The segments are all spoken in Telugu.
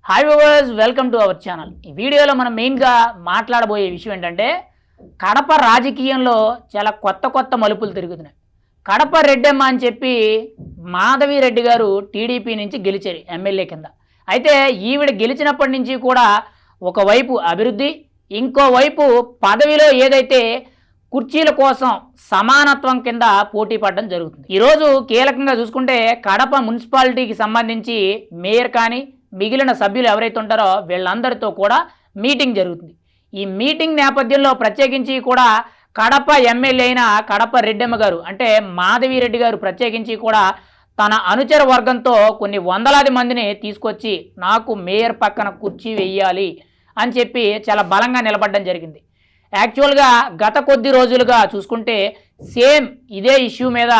Hi viewers, welcome to our channel. ఈ వీడియోలో మనం మెయిన్గా మాట్లాడబోయే విషయం ఏంటంటే కడప రాజకీయంలో చాలా కొత్త మలుపులు తిరుగుతున్నాయి. కడప రెడ్డమ్మ అని చెప్పి మాధవి రెడ్డి గారు టీడీపీ నుంచి గెలిచారు ఎమ్మెల్యే కింద. అయితే ఈవిడ గెలిచినప్పటి నుంచి కూడా ఒకవైపు అభివృద్ధి, ఇంకోవైపు పదవిలో ఏదైతే కుర్చీల కోసం సమానత్వం కింద పోటీ పడడం జరుగుతుంది. ఈరోజు కీలకంగా చూసుకుంటే కడప మున్సిపాలిటీకి సంబంధించి మేయర్ కానీ మిగిలిన సభ్యులు ఎవరైతే ఉంటారో వీళ్ళందరితో కూడా మీటింగ్ జరుగుతుంది. ఈ మీటింగ్ నేపథ్యంలో ప్రత్యేకించి కూడా కడప ఎమ్మెల్యే అయిన కడప రెడ్డమ్మ గారు అంటే మాధవి రెడ్డి గారు ప్రత్యేకించి కూడా తన అనుచర వర్గంతో కొన్ని వందలాది మందిని తీసుకొచ్చి నాకు మేయర్ పక్కన కుర్చీ వెయ్యాలి అని చెప్పి చాలా బలంగా నిలబడడం జరిగింది. యాక్చువల్గా గత కొద్ది రోజులుగా చూసుకుంటే సేమ్ ఇదే ఇష్యూ మీద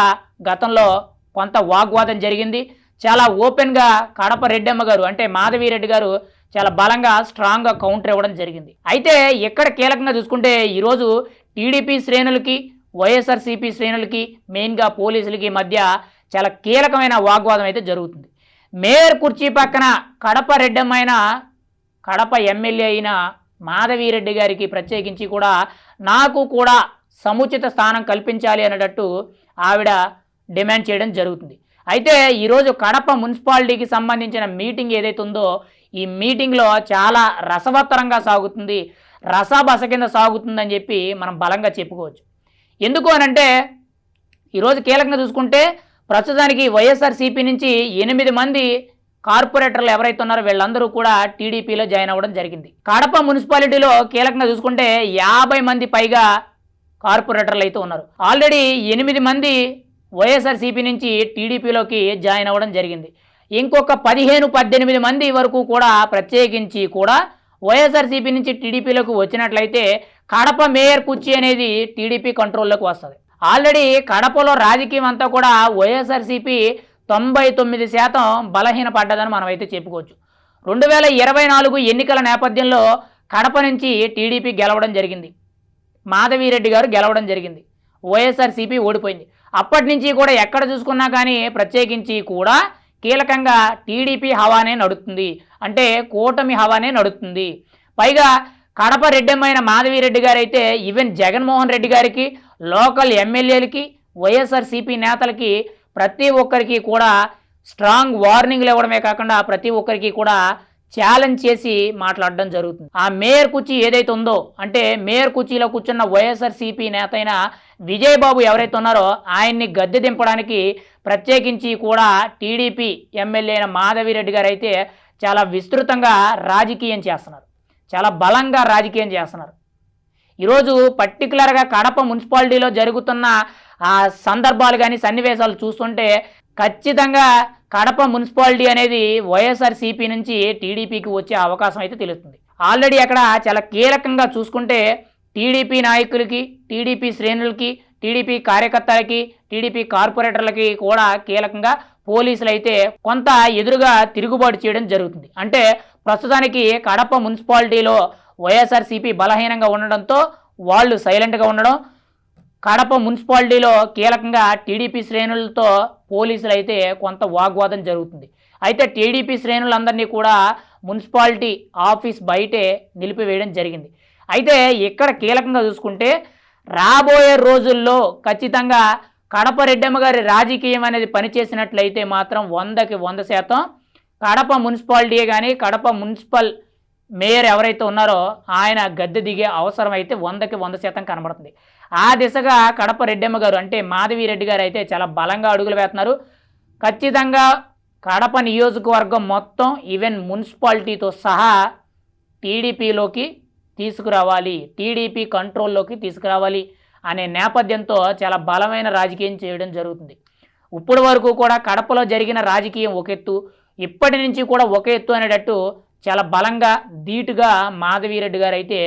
గతంలో కొంత వాగ్వాదం జరిగింది. చాలా ఓపెన్గా కడప రెడ్డమ్మ గారు అంటే మాధవి రెడ్డి గారు చాలా బలంగా స్ట్రాంగ్గా కౌంటర్ ఇవ్వడం జరిగింది. అయితే ఇక్కడ కీలకంగా చూసుకుంటే ఈరోజు టీడీపీ శ్రేణులకి వైఎస్ఆర్సీపీ శ్రేణులకి మెయిన్గా పోలీసులకి మధ్య చాలా కీలకమైన వాగ్వాదం అయితే జరుగుతుంది. మేయర్ కుర్చీ పక్కన కడప రెడ్డమ్మ అయిన కడప ఎమ్మెల్యే అయిన మాధవి రెడ్డి గారికి ప్రత్యేకించి కూడా నాకు కూడా సముచిత స్థానం కల్పించాలి అనేటట్టు ఆవిడ డిమాండ్ చేయడం జరుగుతుంది. అయితే ఈరోజు కడప మున్సిపాలిటీకి సంబంధించిన మీటింగ్ ఏదైతే ఉందో ఈ మీటింగ్లో చాలా రసవత్తరంగా సాగుతుంది, రసాబస కింద సాగుతుందని చెప్పి మనం బలంగా చెప్పుకోవచ్చు. ఎందుకు అనంటే ఈరోజు కీలకంగా చూసుకుంటే ప్రస్తుతానికి వైఎస్ఆర్సీపీ నుంచి 8 మంది కార్పొరేటర్లు ఎవరైతే ఉన్నారో వీళ్ళందరూ కూడా టీడీపీలో జాయిన్ అవ్వడం జరిగింది. కడప మున్సిపాలిటీలో కీలకంగా చూసుకుంటే 50 మంది పైగా కార్పొరేటర్లు అయితే ఉన్నారు. ఆల్రెడీ 8 మంది వైఎస్ఆర్సీపీ నుంచి టీడీపీలోకి జాయిన్ అవ్వడం జరిగింది. ఇంకొక 15-18 మంది వరకు కూడా ప్రత్యేకించి కూడా వైఎస్ఆర్సీపీ నుంచి టీడీపీలోకి వచ్చినట్లయితే కడప మేయర్ కుర్చీ అనేది టీడీపీ కంట్రోల్లోకి వస్తుంది. ఆల్రెడీ కడపలో రాజకీయం అంతా కూడా వైఎస్ఆర్సీపీ 99% బలహీనపడ్డదని మనం అయితే చెప్పుకోవచ్చు. 2024 ఎన్నికల నేపథ్యంలో కడప నుంచి టీడీపీ గెలవడం జరిగింది, మాధవి రెడ్డి గారు గెలవడం జరిగింది, వైఎస్ఆర్సీపీ ఓడిపోయింది. అప్పటి నుంచి కూడా ఎక్కడ చూసుకున్నా కానీ ప్రత్యేకించి కూడా కీలకంగా టీడీపీ హవానే నడుస్తుంది, అంటే కూటమి హవానే నడుస్తుంది. పైగా కడప రెడ్డమ్మైన మాధవి రెడ్డి గారు అయితే ఈవెన్ జగన్మోహన్ రెడ్డి గారికి, లోకల్ ఎమ్మెల్యేలకి, వైఎస్ఆర్సీపీ నేతలకి ప్రతి ఒక్కరికి కూడా స్ట్రాంగ్ వార్నింగ్లు ఇవ్వడమే కాకుండా ప్రతి ఒక్కరికి కూడా ఛాలెంజ్ చేసి మాట్లాడడం జరుగుతుంది. ఆ మేయర్ కుర్చీ ఏదైతే ఉందో అంటే మేయర్ కుర్చీలో కూర్చున్న వైఎస్ఆర్సీపీ నేత అయిన విజయబాబు ఎవరైతే ఉన్నారో ఆయన్ని గద్దె దింపడానికి ప్రత్యేకించి కూడా టీడీపీ ఎమ్మెల్యే అయిన మాధవి రెడ్డి గారు అయితే చాలా విస్తృతంగా రాజకీయం చేస్తున్నారు, చాలా బలంగా రాజకీయం చేస్తున్నారు. ఈరోజు పర్టికులర్గా కడప మున్సిపాలిటీలో జరుగుతున్న ఆ సందర్భాలు కానీ సన్నివేశాలు చూస్తుంటే ఖచ్చితంగా కడప మున్సిపాలిటీ అనేది వైఎస్ఆర్సీపీ నుంచి టీడీపీకి వచ్చే అవకాశం అయితే తెలుస్తుంది. ఆల్రెడీ అక్కడ చాలా కీలకంగా చూసుకుంటే టీడీపీ నాయకులకి, టీడీపీ శ్రేణులకి, టీడీపీ కార్యకర్తలకి, టీడీపీ కార్పొరేటర్లకి కూడా కీలకంగా పోలీసులు అయితే కొంత ఎదురుగా తిరుగుబాటు చేయడం జరుగుతుంది. అంటే ప్రస్తుతానికి కడప మున్సిపాలిటీలో వైఎస్ఆర్సీపీ బలహీనంగా ఉండడంతో వాళ్ళు సైలెంట్గా ఉండడం, కడప మున్సిపాలిటీలో కీలకంగా టీడీపీ శ్రేణులతో పోలీసులు అయితే కొంత వాగ్వాదం జరుగుతుంది. అయితే టీడీపీ శ్రేణులందరినీ కూడా మున్సిపాలిటీ ఆఫీస్ బయటే నిలిపివేయడం జరిగింది. అయితే ఇక్కడ కీలకంగా చూసుకుంటే రాబోయే రోజుల్లో ఖచ్చితంగా కడప రెడ్డమ్మ గారి రాజకీయం అనేది పనిచేసినట్లయితే మాత్రం 100కి 100% కడప మున్సిపాలిటీయే కానీ కడప మున్సిపల్ మేయర్ ఎవరైతే ఉన్నారో ఆయన గద్దె దిగే అవసరం అయితే 100కి 100% కనబడుతుంది. ఆ దిశగా కడప రెడ్డమ్మ గారు అంటే మాధవి రెడ్డి గారు అయితే చాలా బలంగా అడుగులు వేస్తున్నారు. ఖచ్చితంగా కడప నియోజకవర్గం మొత్తం ఈవెన్ మున్సిపాలిటీతో సహా టీడీపీలోకి తీసుకురావాలి, టీడీపీ కంట్రోల్లోకి తీసుకురావాలి అనే నేపథ్యంతో చాలా బలమైన రాజకీయం చేయడం జరుగుతుంది. ఇప్పటి వరకు కూడా కడపలో జరిగిన రాజకీయం ఒక ఎత్తు, ఇప్పటి నుంచి కూడా ఒక ఎత్తు అనేటట్టు చాలా బలంగా ధీటుగా మాధవి రెడ్డి గారు అయితే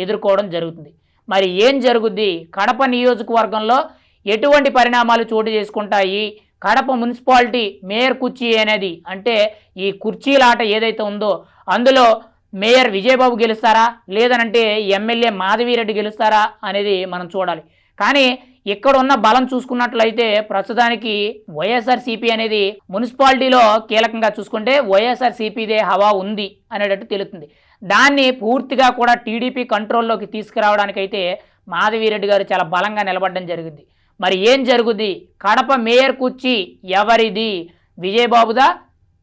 ఎదుర్కోవడం జరుగుతుంది. మరి ఏం జరుగుద్ది, కడప నియోజకవర్గంలో ఎటువంటి పరిణామాలు చోటు చేసుకుంటాయి, కడప మున్సిపాలిటీ మేయర్ కుర్చీ అనేది అంటే ఈ కుర్చీలాట ఏదైతే ఉందో అందులో మేయర్ విజయబాబు గెలుస్తారా లేదనంటే ఎమ్మెల్యే మాధవి రెడ్డి గెలుస్తారా అనేది మనం చూడాలి. కానీ ఇక్కడ ఉన్న బలం చూసుకున్నట్లయితే ప్రస్తుతానికి వైఎస్ఆర్సీపీ అనేది మున్సిపాలిటీలో కీలకంగా చూసుకుంటే వైఎస్ఆర్సీపీదే హవా ఉంది అనేటట్టు తెలుస్తుంది. దాన్ని పూర్తిగా కూడా టీడీపీ కంట్రోల్లోకి తీసుకురావడానికైతే మాధవిరెడ్డి గారు చాలా బలంగా నిలబడడం జరిగింది. మరి ఏం జరుగుద్ది? కడప మేయర్ కుర్చీ ఎవరిది? విజయబాబుదా,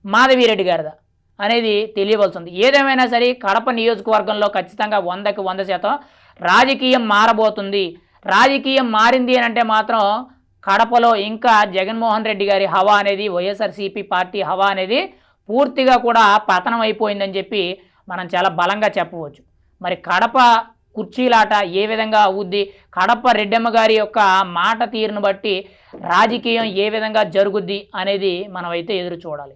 మాధవిరెడ్డి గారిదా అనేది తెలియవలసింది. ఏదేమైనా సరే కడప నియోజకవర్గంలో ఖచ్చితంగా 100కి 100% రాజకీయం మారబోతుంది. రాజకీయం మారింది అని అంటే మాత్రం కడపలో ఇంకా జగన్మోహన్ రెడ్డి గారి హవా అనేది, వైఎస్ఆర్సీపీ పార్టీ హవా అనేది పూర్తిగా కూడా పతనం అయిపోయిందని చెప్పి మనం చాలా బలంగా చెప్పవచ్చు. మరి కడప కుర్చీలాట ఏ విధంగా అవుద్ది, కడప రెడ్డమ్మ గారి యొక్క మాట తీరును బట్టి రాజకీయం ఏ విధంగా జరుగుద్ది అనేది మనమైతే ఎదురు చూడాలి.